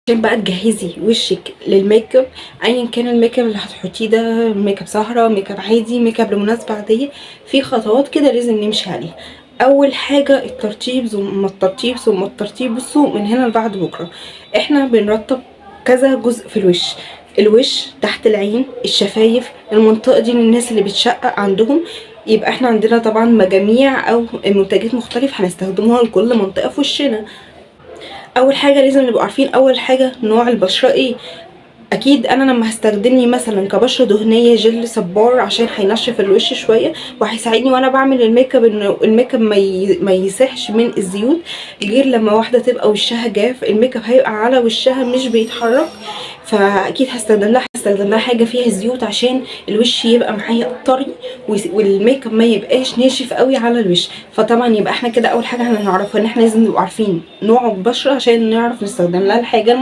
عشان بقى تجهزي وشك للميك اب، ايا كان الميك اب اللي هتحطيه ده، ميك اب سهره، ميك اب عادي، ميك اب لمناسبه عاديه، في خطوات كده لازم نمشي عليها. اول حاجه الترطيب، ثم الترطيب ثم الترطيب. بصوا من هنا لبعد بكره احنا بنرطب كذا جزء في الوش. الوش تحت العين، الشفايف، المنطقه دي للناس اللي بتشقق عندهم. يبقى احنا عندنا طبعا مجاميع او منتجات مختلفه هنستخدموها لكل منطقه في وشنا. اول حاجه لازم نبقى عارفين اول حاجه نوع البشره ايه. اكيد انا لما هستخدمني مثلا كبشره دهنيه جل صبار عشان هينشف الوش شويه وهيساعدني وانا بعمل الميك اب ان الميك اب ما يسيحش من الزيوت، غير لما واحده تبقى وشها جاف الميك اب هيبقى على وشها مش بيتحرك، فاكيد هستخدم لها حاجه فيها زيوت عشان الوش يبقى معايا طري والميك اب ما يبقاش ناشف قوي على الوش. فطبعا يبقى احنا كده اول حاجه هنعرفها ان احنا لازم نبقى عارفين نوع البشره عشان نعرف نستخدم لها الحاجه المناسبه.